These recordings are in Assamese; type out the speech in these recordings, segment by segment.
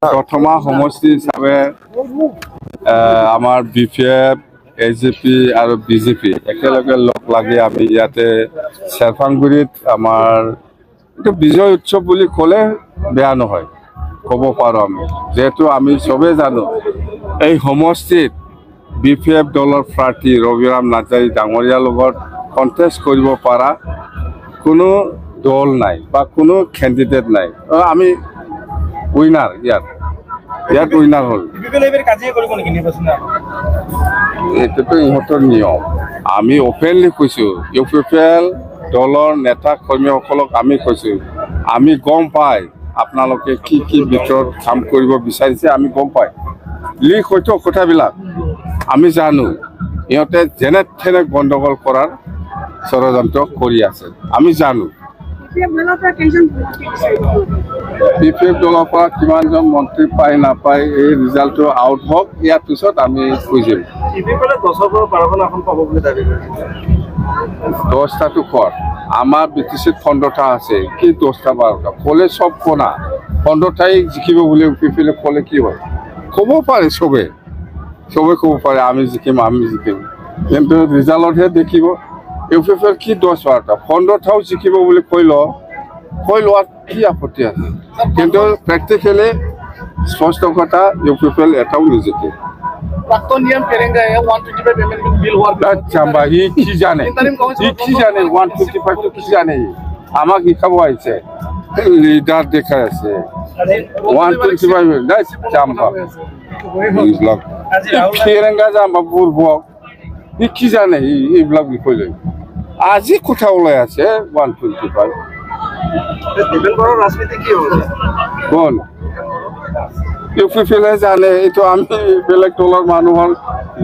প্ৰথমা সমষ্টি হিচাপে আমাৰ BPF, AJP আৰু BJP একেলগে লগ লাগি আমি ইয়াতে চেৰফাংগুৰিত আমাৰ এইটো বিজয় উৎসৱ বুলি ক'লে বেয়া নহয়, ক'ব পাৰোঁ আমি। যিহেতু আমি চবেই জানো এই সমষ্টিত BPF দলৰ প্ৰাৰ্থী ৰবিৰাম নাৰ্জাৰী ডাঙৰীয়াৰ লগত কণ্টেষ্ট কৰিব পৰা কোনো দল নাই বা কোনো কেণ্ডিডেট নাই। আমি উইনাৰ ইয়াত উইনাৰ হ'ল। এইটোতো ইহঁতৰ নিয়ম। আমি অপেনলি কৈছোঁ, UPPL দলৰ নেতা কৰ্মীসকলক আমি কৈছোঁ, আমি গম পাই আপোনালোকে কি কি ভিতৰত কাম কৰিব বিচাৰিছে আমি গম পাই। লিক হয়তো কথাবিলাক আমি জানো, ইহঁতে যেনে তেনে গণ্ডগোল কৰাৰ ষড়যন্ত্ৰ কৰি আছে, আমি জানো। BPF দলৰ পৰা কিমানজন মন্ত্ৰী পায় নাপায় এই ৰিজাল্টটো আউট হওক, ইয়াৰ পিছত আমি বুজিম। 10টাটো ক'ত? আমাৰ BTCত 15টা আছে, কি 10টা 12টা ক'লে চব কোনা 15টাই জিকিব বুলি UPPL ক'লে কি হয়? ক'ব পাৰে চবে ক'ব পাৰে আমি জিকিম, কিন্তু ৰিজাল্টতহে দেখিব। UPPL কি 10-12টা 15টাও জিকিব বুলি কৈ লোৱাত কি আপত্তি আছে? কিন্তু প্ৰেক্টিকেলি স্পষ্ট কথা UPPL এটাও নিজিকে। কি জানে 125টো কি জানে? আমাক শিকাব আহিছে, লিডাৰ দেখাই আছে 125 জাম্বা এইবিলাক ফেৰেংগা জাম্বা বুৰ্বক কি জানে এইবিলাক বিষয় লৈ আজি কথা ওলাই আছে 125। কোন UPPL জানে? এইটো আমি বেলেগ দলৰ মানুহৰ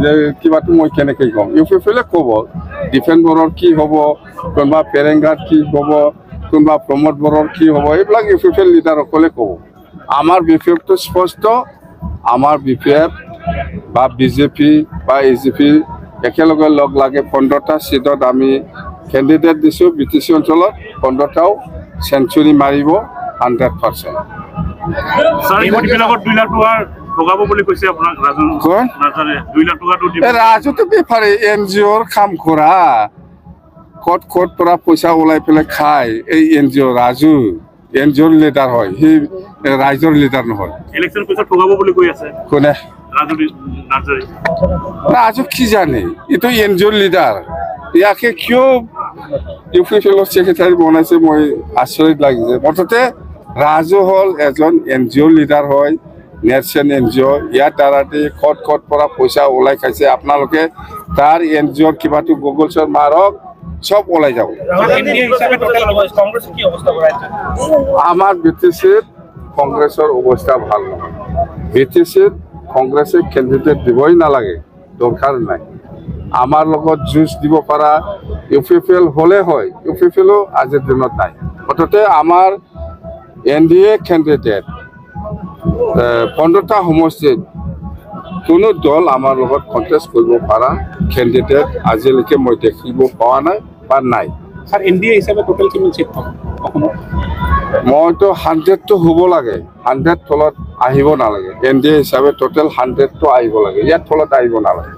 যে কিবাটো মই কেনেকৈ ক'ম? UPPL ক'ব ডিফেন্স বৰৰ কি হ'ব, কোনোবা পেৰেংগাত কি হ'ব, কোনোবা প্ৰমোদ বৰৰ কি হ'ব, এইবিলাক UPPL লিডাৰসকলে ক'ব। আমাৰ BPFটো স্পষ্ট, আমাৰ BPF বা BJP বা AJP একেলগে লগ লাগে 15টা চিটত আমি কেণ্ডিডেট দিছোঁ। BTC অঞ্চলত 15টাও চেঞ্চুৰী মাৰিব 100%। ৰাজুটো বেপাৰী NGOৰ কাম কৰা, ক'ত পৰা পইচা ওলাই পেলাই খায় এই NGO। ৰাজু NGOৰ লিডাৰ হয়, সি ৰাইজৰ লিডাৰ নহয়। কোনে? ৰাজু কি জানে? এইটো NGOৰ লিডাৰ। ইয়াকে কিয় UPPLৰ ছেক্ৰেটাৰী বনাইছে মই আচৰিত লাগিছে। মুঠতে ৰাজু হ'ল এজন NGOৰ লিডাৰ হয়, নেশ্যনেল NGO। ইয়াৰ দ্বাৰাদি ক'ত পৰা পইচা ওলাই খাইছে আপোনালোকে তাৰ NGOৰ কিবাটো গুগল মাৰক, চব ওলাই যাব। আমাৰ BTCত কংগ্ৰেছৰ অৱস্থা ভাল নহয়। BTCত কংগ্ৰেছে কেণ্ডিডেট দিবই নালাগে, দৰকাৰ নাই। আমাৰ লগত যুঁজ দিব পৰা UPPL হ'লে হয়, UPPLও আজিৰ দিনত নাই। মুঠতে আমাৰ NDA কেণ্ডিডেট 15টা সমষ্টিত কোনো দল আমাৰ লগত কণ্টেষ্ট কৰিব পৰা কেণ্ডিডেট আজিলৈকে মই দেখিব পোৱা নাই বা নাই। NDA হিচাপে টোটেল কিমান চিট পাব? মইতো 100টো হ'ব লাগে, 100 তলত আহিব নালাগে। NDA হিচাপে টোটেল 100টো আহিব লাগে, ইয়াৰ তলত আহিব নালাগে।